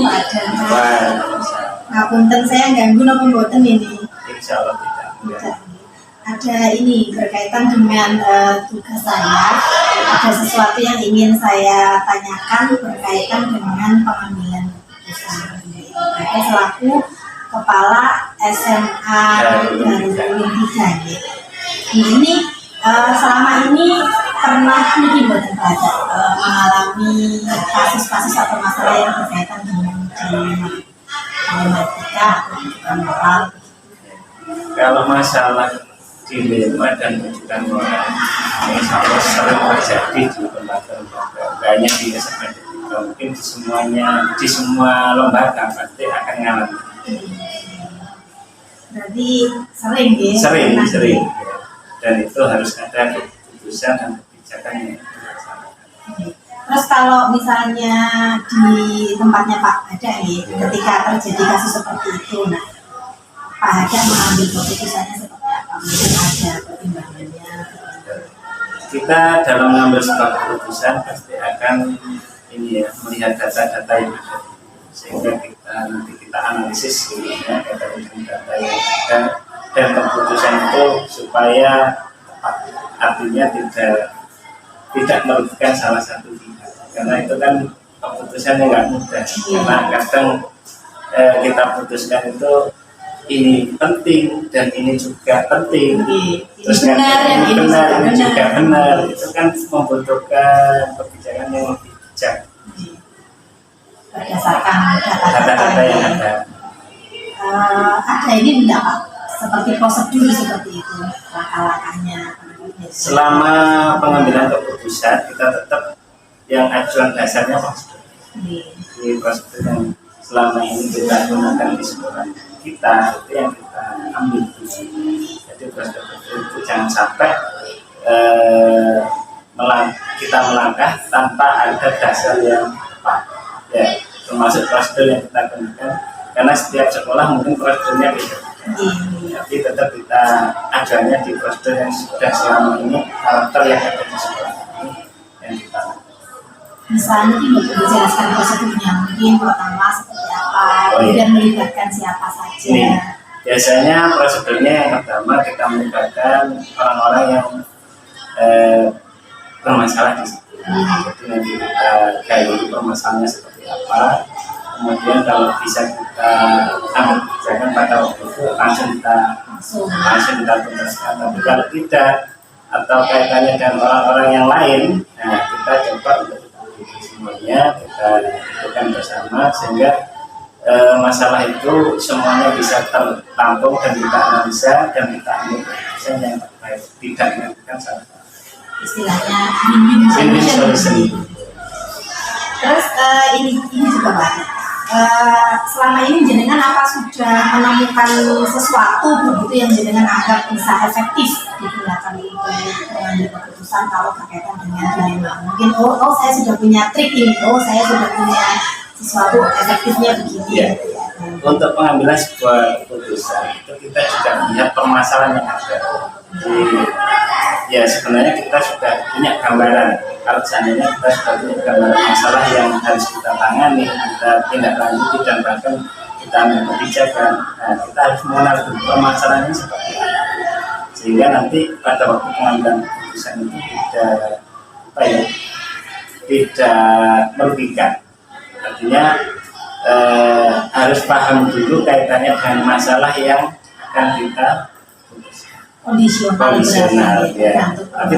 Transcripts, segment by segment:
ada. Waalaikumsalam. Ngapunten saya ganggu napa mboten ini? Insya Allah tidak. Tidak. Ada ini berkaitan dengan tugas saya. Ada sesuatu yang ingin saya tanyakan berkaitan dengan pengambilan keputusan. Saya selaku kepala SMA Darul Ulum 3. Ini selama ini pernah mungkin mengalami kasus-kasus atau masalah yang berkaitan dengan dilematika atau rujukan moral. Kalau masalah dilema dan rujukan moral, insya Allah sering terjadi di lembaga-lembaga, hanya di SMA, mungkin di semua lembaga pasti akan mengalami. Berarti sering ya? Sering. Dan itu harus ada keputusan dan kebijakan yang dilaksanakan. Terus kalau misalnya di tempatnya Pak Hadar ya, ketika terjadi kasus seperti itu, nah Pak Hadar mengambil keputusannya seperti apa? Mungkin ada pertimbangannya. Kita dalam mengambil sebuah keputusan pasti akan melihat data-data yang ada, sehingga kita analisis data yang ada dan keputusan itu supaya tepat, artinya tidak merugikan salah satu pihak, karena itu kan keputusan yang nggak mudah. Karena kadang kita putuskan itu ini penting dan ini juga penting, terus ini juga benar, itu kan membutuhkan kebijakan yang lebih bijak berdasarkan data-data yang ada. Ada ini tidak Pak? Seperti prosedur seperti itu, langkah-langkahnya. Selama pengambilan keputusan kita tetap yang acuan dasarnya prosedur. Di prosedur yang selama ini kita gunakan di sekolah kita itu yang kita ambil. Jadi prosedur itu jangan sampai kita melangkah tanpa ada dasar yang tepat. Ya, termasuk prosedur yang kita gunakan, karena setiap sekolah mungkin prosedurnya beda. Tapi tetap kita ajarnya di prosedur yang sudah selama ini, karakter yang ada di sekolah ini yang kita. Misalnya mungkin dijelaskan prosedurnya, mungkin pertama seperti apa, kemudian melibatkan siapa saja. Biasanya prosedurnya yang pertama kita melibatkan orang-orang yang bermasalah di situ. Jadi nanti kita gali permasalahannya seperti apa. Kemudian kalau bisa kita ambil kebijakan pada waktu itu langsung kita tuntaskan. Tapi kalau tidak atau kaitannya dengan orang-orang yang lain, nah kita coba untuk semuanya kita lakukan bersama sehingga masalah itu semuanya bisa tertampung dan kita analisa dan kita ambil keputusan yang terbaik, tidak menyebutkan salah. Istilahnya win-win solution. Terus ini juga Pak. Selama ini jenengan apa sudah menemukan sesuatu begitu yang jenengan anggap bisa efektif digunakan untuk mengambil keputusan kalau berkaitan dengan dilema? Mungkin saya sudah punya trik ini, saya sudah punya sesuatu efektifnya begini. Ya. Untuk pengambilan sebuah keputusan itu kita juga melihat permasalahan yang ada. Ya sebenarnya kita sudah punya gambaran. Kalau seandainya kita sudah punya gambaran masalah yang harus kita tangani, kita tindak lanjuti dan bahkan kita ambil kebijakan, nah, kita harus mengenal permasalahannya seperti apa, sehingga nanti pada waktu pengambilan keputusan itu tidak merugikan. Artinya harus paham dulu kaitannya dengan masalah yang akan kita kondisional ya. Tapi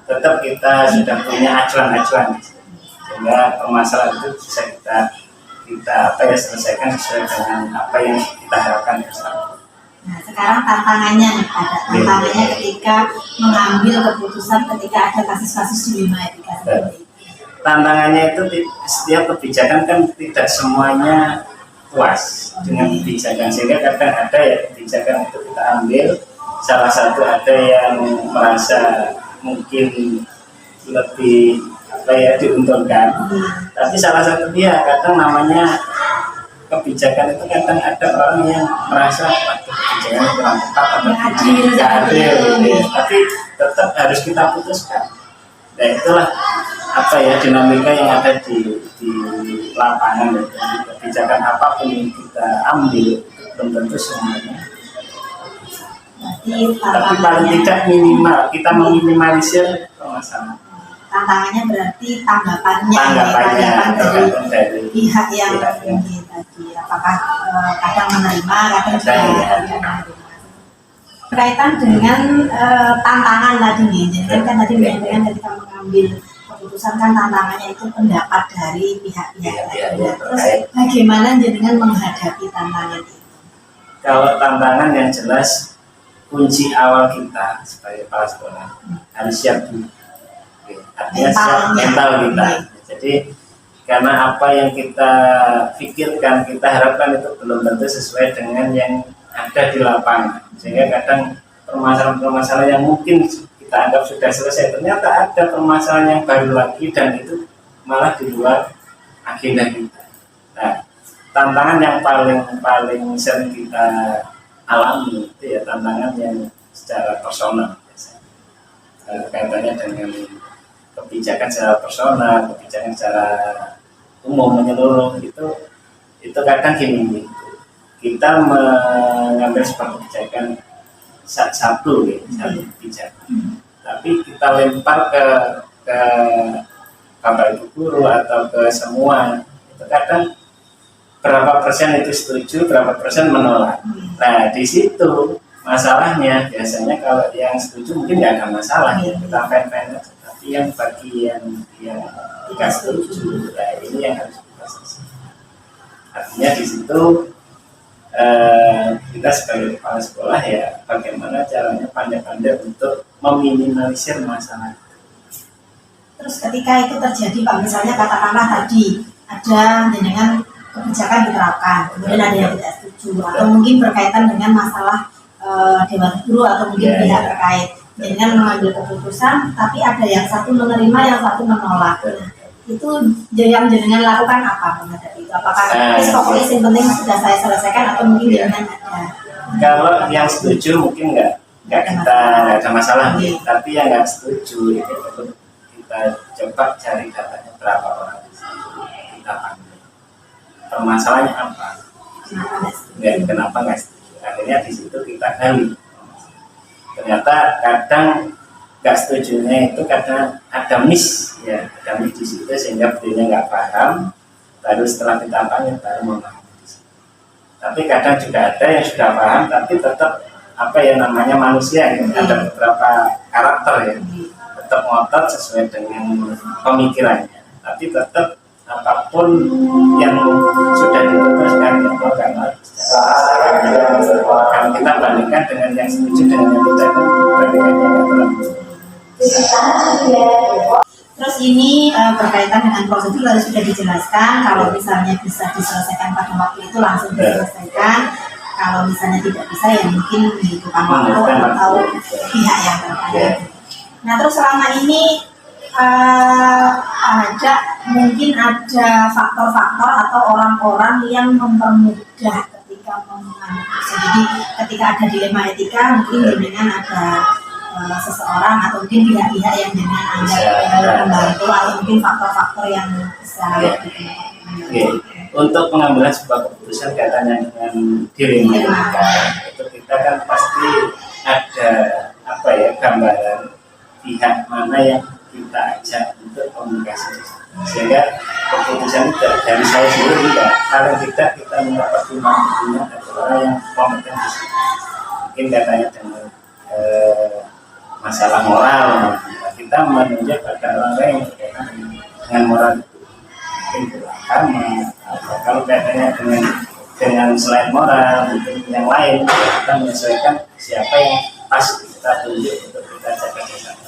tetap kita sudah punya acuan-acuan sehingga permasalahan itu bisa kita selesaikan sesuai dengan apa yang kita harapkan bersama. Nah sekarang tantangannya ketika mengambil keputusan ketika ada kasus-kasus dilema etika seperti itu. Tantangannya itu setiap kebijakan kan tidak semuanya puas dengan kebijakan, sehingga kadang ada ya kebijakan itu kita ambil, salah satu ada yang merasa mungkin lebih diuntungkan, tapi salah satu dia kadang namanya kebijakan itu kadang ada orang yang merasa kebijakan kurang tepat atau tidak adil, tapi tetap harus kita putuskan. Nah itulah dinamika yang ada di lapangan itu kebijakan apapun yang kita ambil belum tentu semuanya. Tapi paling tidak minimal kita meminimalisir permasalahan. Tantangannya berarti tanggapannya dari pihak yang ini tadi, apakah kadang menerima, kadang juga tidak menerima. Berkaitan dengan tantangan tadi nih, jadi kan tadi menyampaikan ketika mengambil keputusan kan tantangannya itu pendapat dari pihak-pihak tadi. Terus bagaimana jenengan menghadapi tantangan itu? Kalau tantangan yang jelas kunci awal kita sebagai kepala sekolah harus siap dulu. Artinya siap mental kita. Jadi karena apa yang kita pikirkan, kita harapkan itu belum tentu sesuai dengan yang ada di lapangan. Sehingga kadang permasalahan-permasalahan yang mungkin kita anggap sudah selesai, ternyata ada permasalahan yang baru lagi dan itu malah di luar agenda kita. Nah, tantangan yang paling sering kita alami itu ya tantangan yang secara personal biasanya. Kaitannya dengan kebijakan secara personal, kebijakan secara umum menyeluruh itu kadang gini, kita mengambil sebuah kebijakan satu kebijakan, tapi kita lempar ke bapak ibu guru atau ke semua, itu kadang berapa persen itu setuju, berapa persen menolak. Nah di situ masalahnya biasanya kalau yang setuju mungkin nggak ada masalah, kita fan-fan aja. Tapi yang bagi yang tidak setuju, ya ini yang harus kita selesaikan. Artinya di situ kita sebagai kepala sekolah ya bagaimana caranya pandai-pandai untuk meminimalisir masalah. Terus ketika itu terjadi Pak, misalnya katakanlah tadi ada jenengan kebijakan diterapkan, kemudian ada yang tidak setuju, atau mungkin berkaitan dengan masalah dewan guru atau mungkin pihak terkait, dengan mengambil keputusan, tapi ada yang satu menerima, yang satu menolak. Itu yang jenengan lakukan apa menghadapi itu? Apakah pokoknya yang penting sudah saya selesaikan atau mungkin jenengan ada? Kalau yang setuju mungkin nggak ada masalah, tapi yang nggak setuju itu perlu kita coba cari datanya berapa orang kita panggil. Permasalahannya apa? Kenapa nggak setuju? Akhirnya di situ kita gali. Ternyata kadang nggak setujunya itu kadang ada miss di situ sehingga beliaunya nggak paham. Baru setelah kita panggil baru memahami. Tapi kadang juga ada yang sudah paham tapi tetap apa ya namanya manusia ya. Ada beberapa karakter ya, tetap ngotot sesuai dengan pemikirannya. Tapi tetap apapun yang sudah diputuskan itu karena kalau kita bandingkan dengan yang setuju dengan yang tidak itu bandingannya nggak terlalu. Terus ini berkaitan dengan prosedur tadi sudah dijelaskan, kalau misalnya bisa diselesaikan pada waktu itu langsung diselesaikan, kalau misalnya tidak bisa ya mungkin membutuhkan waktu atau pihak yang terkait. Nah terus selama ini mungkin ada faktor-faktor atau orang-orang yang mempermudah ketika mengambil keputusan. Jadi ketika ada dilema etika mungkin dengan ada seseorang atau mungkin pihak-pihak yang dengan anggap membantu atau mungkin faktor-faktor yang bisa Untuk pengambilan sebuah keputusan katanya dengan dilema etika itu kita kan pasti ada gambaran pihak mana yang kita ajak untuk komunikasi, sehingga keputusan itu dari saya sendiri tidak, kalau tidak kita mendapat pertimbangan dari orang yang kompeten di situ. Mungkin katanya dengan masalah moral, kita menunjuk pada orang lain yang berkaitan dengan moral itu, mungkin agama, kalau katanya dengan selain moral, mungkin yang lain kita menyesuaikan siapa yang pas kita tunjuk untuk kita jaga bersama.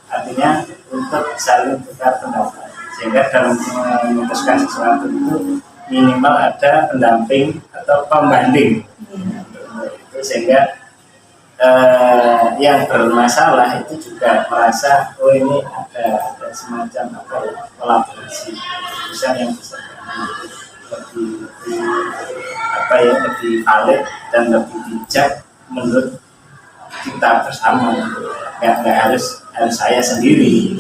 Artinya untuk saling tukar pendapat sehingga dalam memutuskan sesuatu itu minimal ada pendamping atau pembanding itu, sehingga yang bermasalah itu juga merasa ini ada semacam kolaborasi keputusan yang bisa lebih valid dan lebih bijak menurut kita bersama, nggak harus saya sendiri.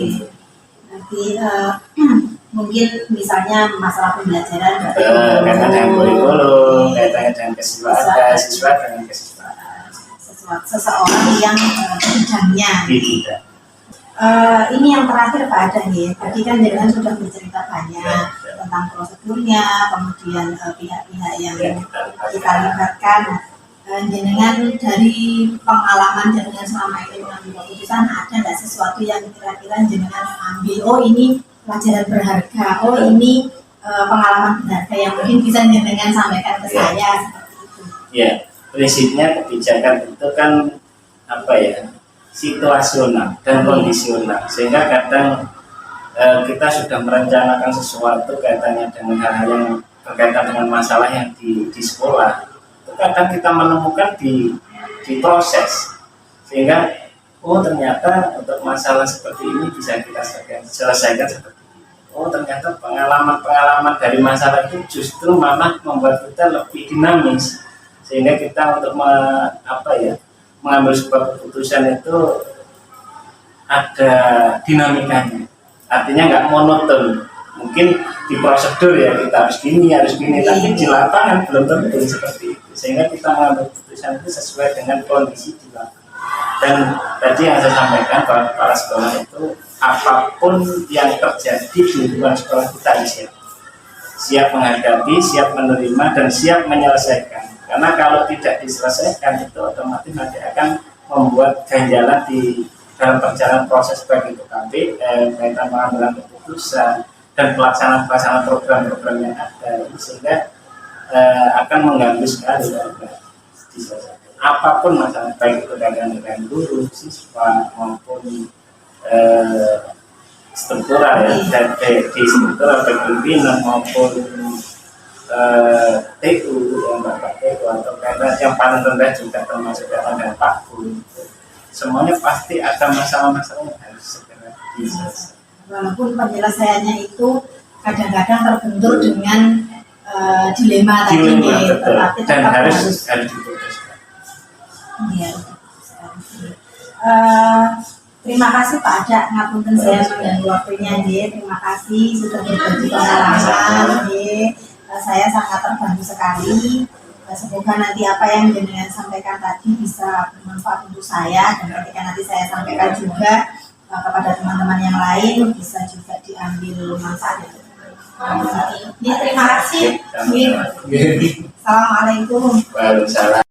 Nanti mungkin misalnya masalah pembelajaran kaitan dengan kurikulum, kaitannya dengan kesiswaan, siswa dengan kesiswaan, seseorang yang bidangnya. Tidak. Ini yang terakhir Pak Adam ya. Tadi kan jenengan sudah bercerita banyak tentang prosedurnya, kemudian pihak-pihak yang kita libatkan. Jenengan dari pengalaman jenengan selama ini mengambil keputusan, ada nggak sesuatu yang kira-kira jenengan ambil? Oh ini pelajaran berharga. Oh ini pengalaman berharga yang mungkin bisa jenengan sampaikan ke saya seperti itu. Ya, prinsipnya kebijakan itu kan apa ya, situasional dan kondisional, sehingga kadang kita sudah merencanakan sesuatu kaitannya dengan hal-hal yang berkaitan dengan masalah yang di sekolah. Kadang kita menemukan di proses, sehingga oh ternyata untuk masalah seperti ini bisa kita selesaikan seperti ini. Oh ternyata pengalaman dari masalah itu justru malah membuat kita lebih dinamis, sehingga kita untuk mengambil sebuah keputusan itu ada dinamikanya, artinya nggak monoton. Mungkin di prosedur ya kita harus gini, tapi di lapangan belum tentu seperti itu, sehingga kita mengambil keputusan itu sesuai dengan kondisi di lapangan. Dan tadi yang saya sampaikan bahwa para sekolah itu apapun yang terjadi di lingkungan sekolah kita siap menghadapi, siap menerima, dan siap menyelesaikan. Karena kalau tidak diselesaikan itu otomatis nanti akan membuat ganjalan di dalam perjalanan proses baik itu kaitan pengambilan keputusan dan pelaksanaan program-program yang ada, sehingga akan mengganggu sekali diselesaikan. Apapun masalah baik itu dengan guru, siswa maupun struktural ya, di struktural pimpinan maupun TU yang Bapak TU atau kaitan yang paling rendah juga termasuk kaitan dengan Pak Guru. Semuanya pasti ada masalah-masalah yang harus segera diselesaikan. Walaupun penyelesaiannya itu kadang-kadang terbentur dengan dilema tadi, tetapi dan tetap harus diputuskan. Iya. Terima kasih Pak Ada, ngapunten saya mengganggu waktunya nggih. Terima kasih sudah berbagi pengalaman nggih. Saya sangat terbantu sekali. Semoga nanti apa yang jenengan sampaikan tadi bisa bermanfaat untuk saya, dan ketika nanti saya sampaikan juga kepada teman-teman yang lain bisa juga diambil manfaat. Terima kasih. Assalamualaikum. Waalaikumsalam.